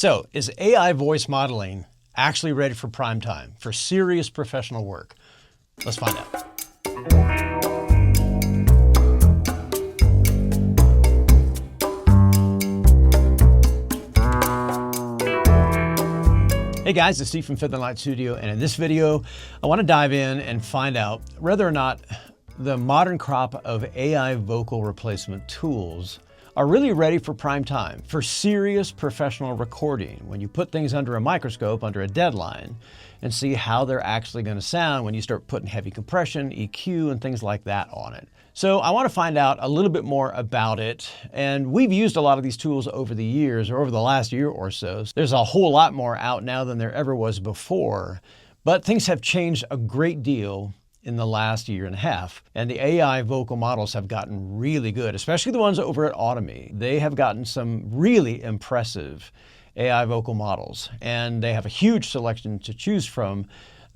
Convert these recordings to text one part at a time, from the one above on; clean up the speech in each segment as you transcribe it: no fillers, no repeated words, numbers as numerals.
So, is AI voice modeling actually ready for prime time, for serious professional work? Let's find out. Hey guys, it's Steve from Fifth and Light Studio, and in this video, I want to dive in and find out whether or not the modern crop of AI vocal replacement tools are really ready for prime time, for serious professional recording, when you put things under a microscope, under a deadline, and see how they're actually going to sound when you start putting heavy compression, EQ, and things like that on it. So I want to find out a little bit more about it, and we've used a lot of these tools over the years, or over the last year or so. There's a whole lot more out now than there ever was before, but things have changed a great deal in the last year and a half. And the AI vocal models have gotten really good, especially the ones over at Audimee. They have gotten some really impressive AI vocal models, and they have a huge selection to choose from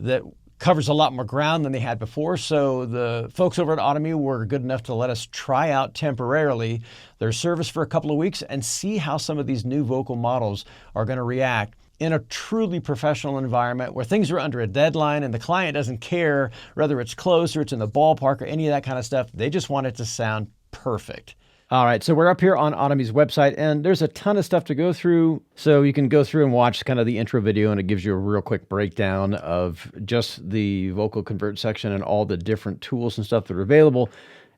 that covers a lot more ground than they had before. So the folks over at Audimee were good enough to let us try out temporarily their service for a couple of weeks and see how some of these new vocal models are going to react in a truly professional environment where things are under a deadline and the client doesn't care whether it's close or it's in the ballpark or any of that kind of stuff. They just want it to sound perfect. All right, so we're up here on Audimee's website, and there's a ton of stuff to go through. So you can go through and watch kind of the intro video, and it gives you a real quick breakdown of just the vocal convert section and all the different tools and stuff that are available,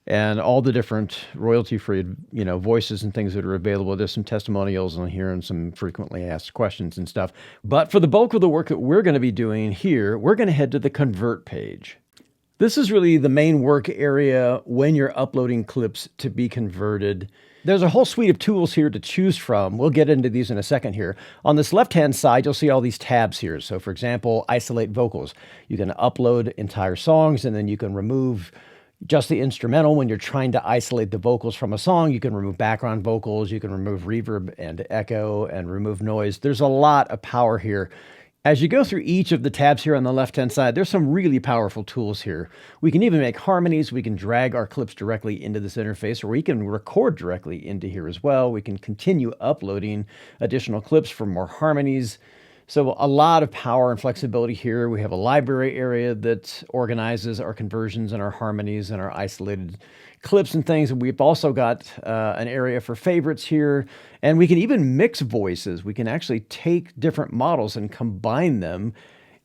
and all the different royalty-free, voices and things that are available. There's some testimonials on here and some frequently asked questions and stuff. But for the bulk of the work that we're going to be doing here, we're going to head to the convert page. This is really the main work area when you're uploading clips to be converted. There's a whole suite of tools here to choose from. We'll get into these in a second here. On this left-hand side, you'll see all these tabs here. So for example, isolate vocals. You can upload entire songs, and then you can remove just the instrumental. When you're trying to isolate the vocals from a song, you can remove background vocals, you can remove reverb and echo and remove noise. There's a lot of power here. As you go through each of the tabs here on the left-hand side, there's some really powerful tools here. We can even make harmonies. We can drag our clips directly into this interface, or we can record directly into here as well. We can continue uploading additional clips for more harmonies. So a lot of power and flexibility here. We have a library area that organizes our conversions and our harmonies and our isolated clips and things. And we've also got an area for favorites here. And we can even mix voices. We can actually take different models and combine them.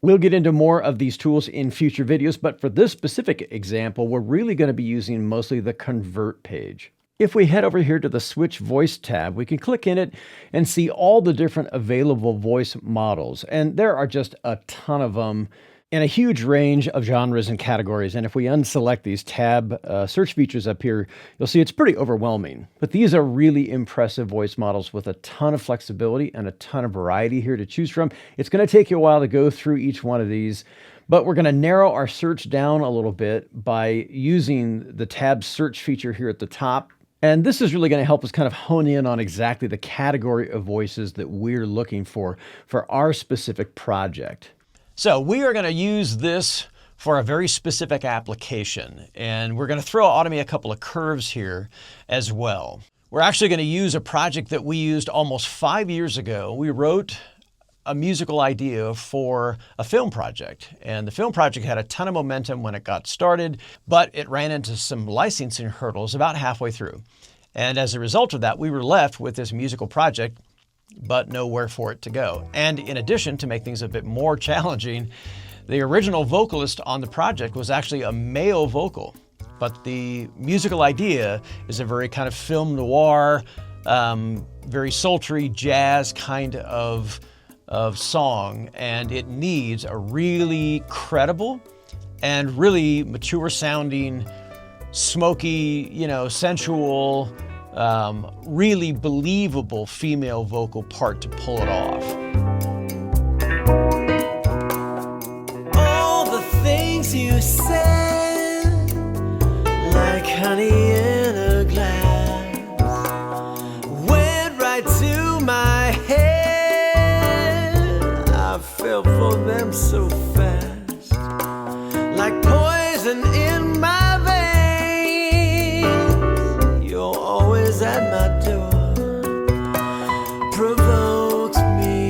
We'll get into more of these tools in future videos, but for this specific example, we're really going to be using mostly the convert page. If we head over here to the Switch Voice tab, we can click in it and see all the different available voice models. And there are just a ton of them in a huge range of genres and categories. And if we unselect these tab search features up here, you'll see it's pretty overwhelming. But these are really impressive voice models with a ton of flexibility and a ton of variety here to choose from. It's going to take you a while to go through each one of these, but we're going to narrow our search down a little bit by using the tab search feature here at the top. And this is really going to help us kind of hone in on exactly the category of voices that we're looking for our specific project. So we are going to use this for a very specific application, and we're going to throw Audimee a couple of curves here as well. We're actually going to use a project that we used almost 5 years ago. We wrote a musical idea for a film project, and the film project had a ton of momentum when it got started, but it ran into some licensing hurdles about halfway through. And as a result of that, we were left with this musical project, but nowhere for it to go. And in addition, to make things a bit more challenging, the original vocalist on the project was actually a male vocal, but the musical idea is a very kind of film noir, very sultry jazz kind of song, and it needs a really credible and really mature sounding, smoky, sensual, really believable female vocal part to pull it off. All the things you said, like honey in a glass, went right to my head. I fell for them so fast, like poison in my veins. You're always at my door, provokes me.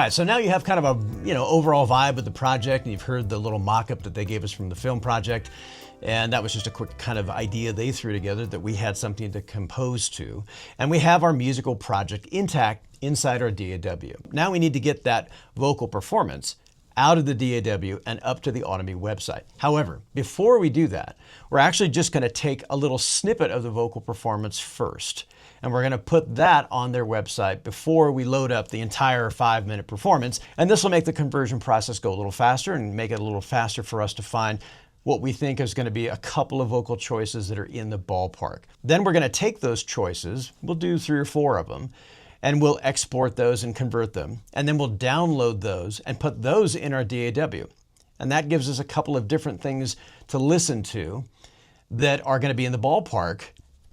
right, so now you have kind of a overall vibe of the project, and you've heard the little mock-up that they gave us from the film project. And that was just a quick kind of idea they threw together that we had something to compose to. And we have our musical project intact inside our DAW. Now we need to get that vocal performance out of the DAW and up to the Audimee website. However, before we do that, we're actually just going to take a little snippet of the vocal performance first. And we're going to put that on their website before we load up the entire 5-minute performance. And this will make the conversion process go a little faster and make it a little faster for us to find what we think is going to be a couple of vocal choices that are in the ballpark. Then we're going to take those choices, we'll do 3 or 4 of them, and we'll export those and convert them. And then we'll download those and put those in our DAW. And that gives us a couple of different things to listen to that are going to be in the ballpark,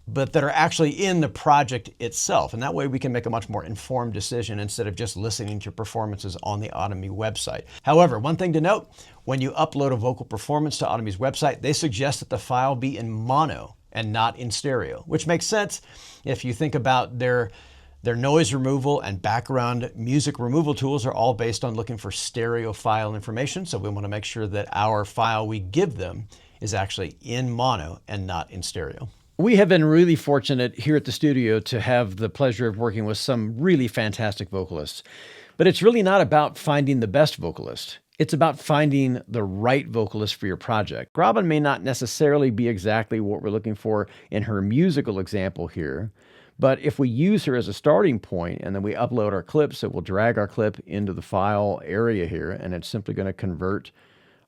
but that are actually in the project itself. And that way we can make a much more informed decision instead of just listening to performances on the Audimee website. However, one thing to note, when you upload a vocal performance to Audimee's website, they suggest that the file be in mono and not in stereo, which makes sense if you think about their noise removal and background music removal tools are all based on looking for stereo file information. So we want to make sure that our file we give them is actually in mono and not in stereo. We have been really fortunate here at the studio to have the pleasure of working with some really fantastic vocalists. But it's really not about finding the best vocalist. It's about finding the right vocalist for your project. Robin may not necessarily be exactly what we're looking for in her musical example here, but if we use her as a starting point and then we upload our clips, so we'll drag our clip into the file area here, and it's simply going to convert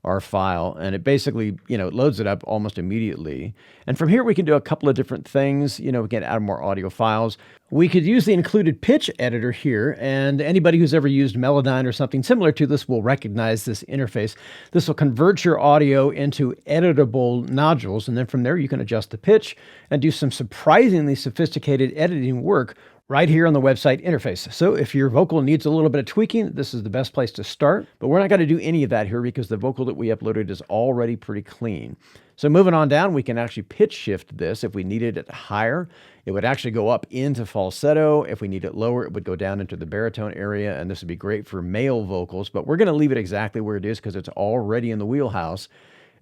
our file, and it basically, it loads it up almost immediately. And from here, we can do a couple of different things. We can add more audio files. We could use the included pitch editor here, and anybody who's ever used Melodyne or something similar to this will recognize this interface. This will convert your audio into editable nodules, and then from there, you can adjust the pitch and do some surprisingly sophisticated editing work right here on the website interface. So if your vocal needs a little bit of tweaking, this is the best place to start. But we're not going to do any of that here because the vocal that we uploaded is already pretty clean. So moving on down, we can actually pitch shift this. If we needed it higher, it would actually go up into falsetto. If we need it lower, it would go down into the baritone area, and this would be great for male vocals. But we're going to leave it exactly where it is because it's already in the wheelhouse.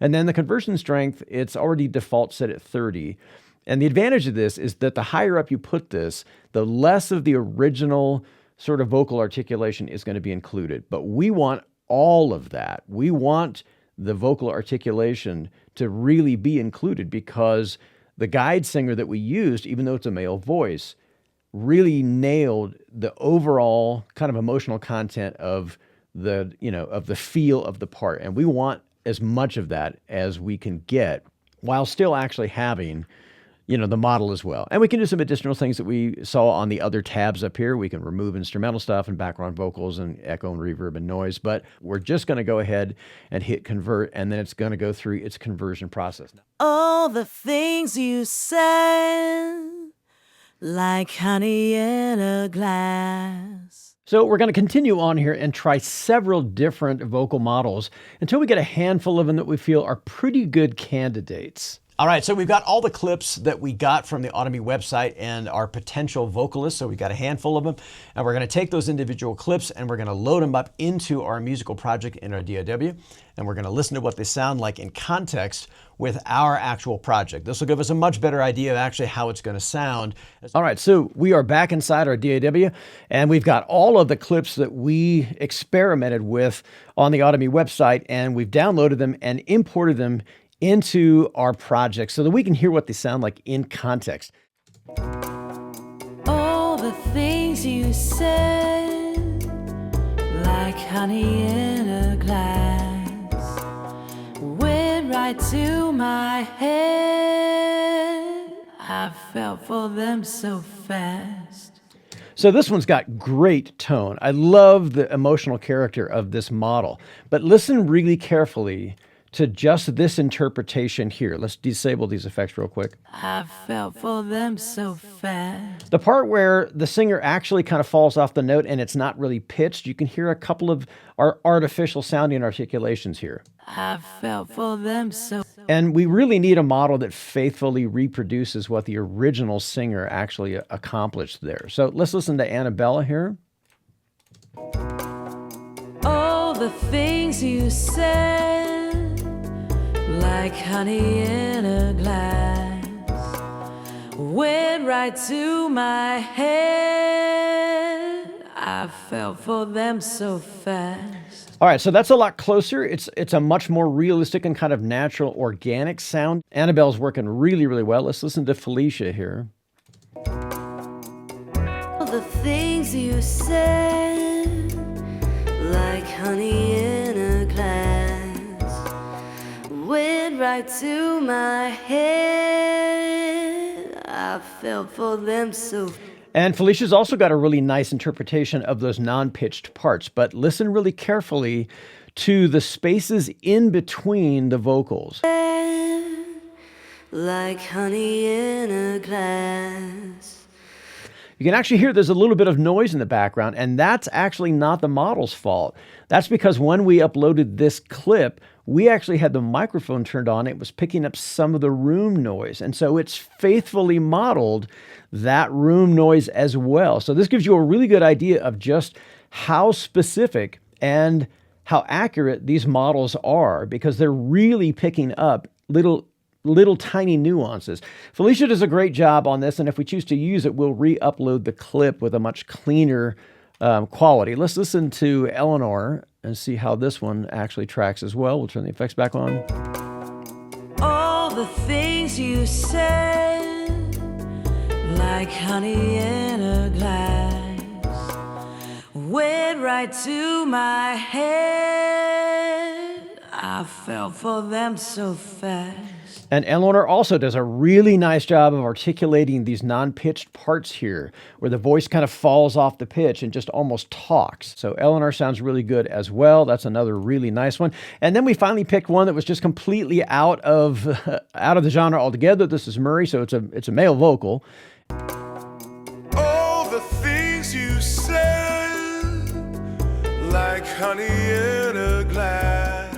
And then the conversion strength, it's already default set at 30. And the advantage of this is that the higher up you put this, the less of the original sort of vocal articulation is going to be included. But we want all of that. We want the vocal articulation to really be included because the guide singer that we used, even though it's a male voice, really nailed the overall kind of emotional content of the feel of the part. And we want as much of that as we can get while still actually having the model as well. And we can do some additional things that we saw on the other tabs up here. We can remove instrumental stuff and background vocals and echo and reverb and noise, but we're just going to go ahead and hit convert, and then it's going to go through its conversion process. All the things you said, like honey in a glass. So we're going to continue on here and try several different vocal models until we get a handful of them that we feel are pretty good candidates. All right, so we've got all the clips that we got from the Audimee website and our potential vocalists. So we've got a handful of them, and we're going to take those individual clips and we're going to load them up into our musical project in our DAW, and we're going to listen to what they sound like in context with our actual project. This will give us a much better idea of actually how it's going to sound. All right, so we are back inside our DAW, and we've got all of the clips that we experimented with on the Audimee website, and we've downloaded them and imported them into our project so that we can hear what they sound like in context. All the things you said, like honey in a glass, went right to my head. I fell for them so fast. So this one's got great tone. I love the emotional character of this model, but listen really carefully to just this interpretation here. Let's disable these effects real quick. I fell for them so fast. The part where the singer actually kind of falls off the note and it's not really pitched, you can hear a couple of our artificial sounding articulations here. I fell for them so. And we really need a model that faithfully reproduces what the original singer actually accomplished there. So let's listen to Anabella here. the things you said, like honey in a glass, went right to my head. I fell for them so fast. All right, so that's a lot closer. It's a much more realistic and kind of natural, organic sound. Annabelle's working really, really well. Let's listen to Felicia here. The things you said, like honey in a glass, went right to my head. I fell for them so. And Felicia's also got a really nice interpretation of those non-pitched parts, but listen really carefully to the spaces in between the vocals. Like honey in a glass. You can actually hear there's a little bit of noise in the background, and that's actually not the model's fault. That's because when we uploaded this clip, we actually had the microphone turned on. It was picking up some of the room noise, and so it's faithfully modeled that room noise as well. So this gives you a really good idea of just how specific and how accurate these models are, because they're really picking up little tiny nuances. Felicia does a great job on this, and if we choose to use it, we'll re-upload the clip with a much cleaner quality. Let's listen to Eleanora and see how this one actually tracks as well. We'll turn the effects back on. All the things you said, like honey in a glass, went right to my head. I fell for them so fast. And Eleanor also does a really nice job of articulating these non-pitched parts here, where the voice kind of falls off the pitch and just almost talks. So Eleanor sounds really good as well. That's another really nice one. And then we finally picked one that was just completely out of the genre altogether. This is Murray, so it's a male vocal. All the things you said, like honey in a glass,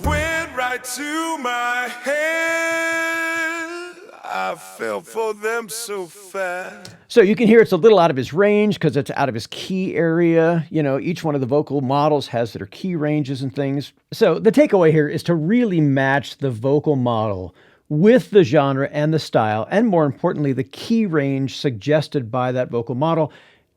went right to my head. I fell for them so fast. So you can hear it's a little out of his range because it's out of his key area. You know, each one of the vocal models has their key ranges and things. So the takeaway here is to really match the vocal model with the genre and the style, and more importantly, the key range suggested by that vocal model.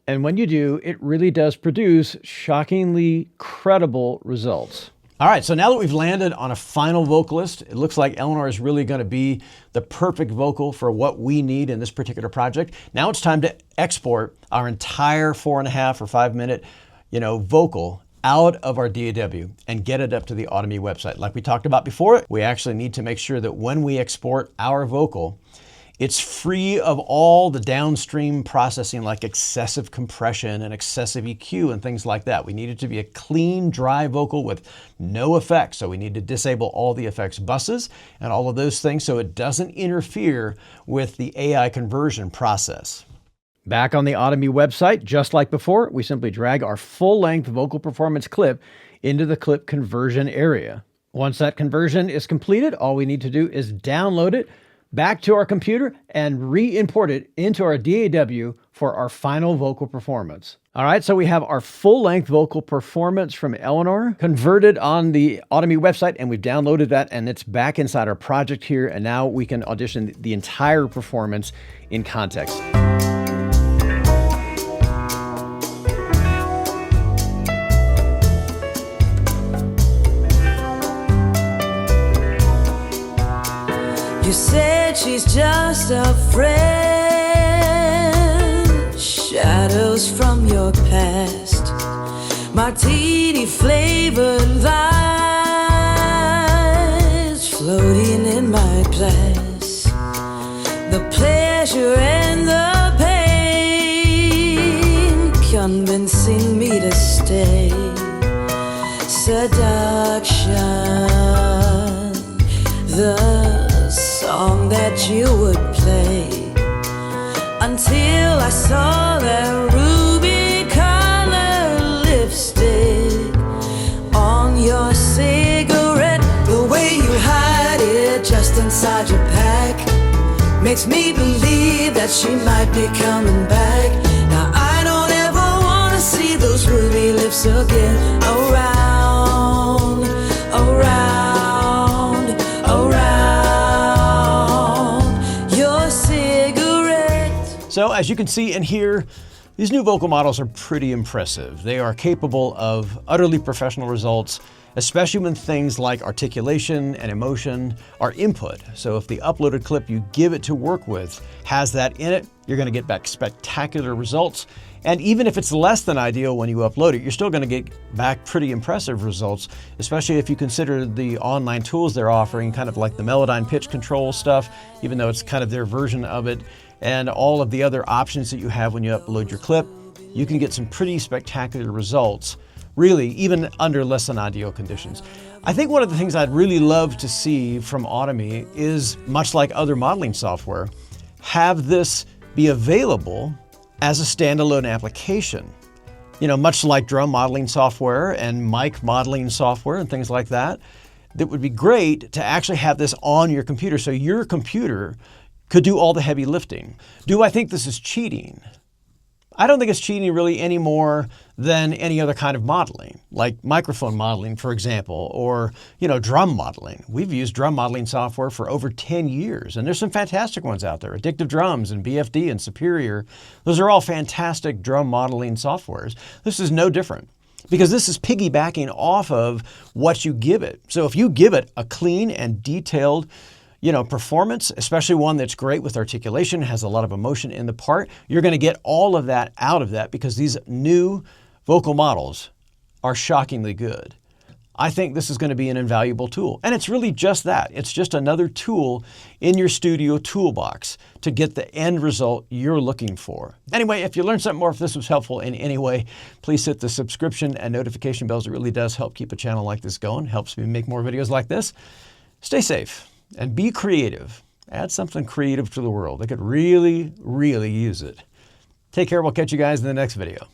And when you do, it really does produce shockingly credible results. All right, so now that we've landed on a final vocalist, it looks like Eleanor is really going to be the perfect vocal for what we need in this particular project. Now it's time to export our entire 4.5 or 5 minute, vocal out of our DAW and get it up to the Audimee website. Like we talked about before, we actually need to make sure that when we export our vocal, it's free of all the downstream processing like excessive compression and excessive EQ and things like that. We need it to be a clean, dry vocal with no effects. So we need to disable all the effects buses and all of those things so it doesn't interfere with the AI conversion process. Back on the Audimee website, just like before, we simply drag our full-length vocal performance clip into the clip conversion area. Once that conversion is completed, all we need to do is download it back to our computer and re-import it into our DAW for our final vocal performance. All right, so we have our full-length vocal performance from Eleanor converted on the Audimee website, and we've downloaded that, and it's back inside our project here, and now we can audition the entire performance in context. You said she's just a friend, shadows from your past, martini flavored lies floating in my glass, the pleasure and the pain convincing me to stay, seduction, the song that you would play, until I saw that ruby colored lipstick on your cigarette. The way you hide it just inside your pack makes me believe that she might be coming back. Now I don't ever wanna see those ruby lips drifts again. Around, around, around your cigarette. So as you can see and hear, these new vocal models are pretty impressive. They are capable of utterly professional results, especially when things like articulation and emotion are input. So if the uploaded clip you give it to work with has that in it, you're going to get back spectacular results. And even if it's less than ideal when you upload it, you're still going to get back pretty impressive results, especially if you consider the online tools they're offering, kind of like the Melodyne pitch control stuff, even though it's kind of their version of it, and all of the other options that you have when you upload your clip. You can get some pretty spectacular results, really, even under less than ideal conditions. I think one of the things I'd really love to see from Audimee is, much like other modeling software, have this be available as a standalone application. You know, much like drum modeling software and mic modeling software and things like that. That would be great to actually have this on your computer, so your computer could do all the heavy lifting. Do I think this is cheating? I don't think it's cheating really any more than any other kind of modeling, like microphone modeling, for example, or, drum modeling. We've used drum modeling software for over 10 years, and there's some fantastic ones out there. Addictive Drums and BFD and Superior. Those are all fantastic drum modeling softwares. This is no different, because this is piggybacking off of what you give it. So if you give it a clean and detailed performance, especially one that's great with articulation, has a lot of emotion in the part, you're going to get all of that out of that, because these new vocal models are shockingly good. I think this is going to be an invaluable tool. And it's really just that. It's just another tool in your studio toolbox to get the end result you're looking for. Anyway, if you learned something more, if this was helpful in any way, please hit the subscription and notification bells. It really does help keep a channel like this going, helps me make more videos like this. Stay safe. And be creative. Add something creative to the world. They could really, really use it. Take care. We'll catch you guys in the next video.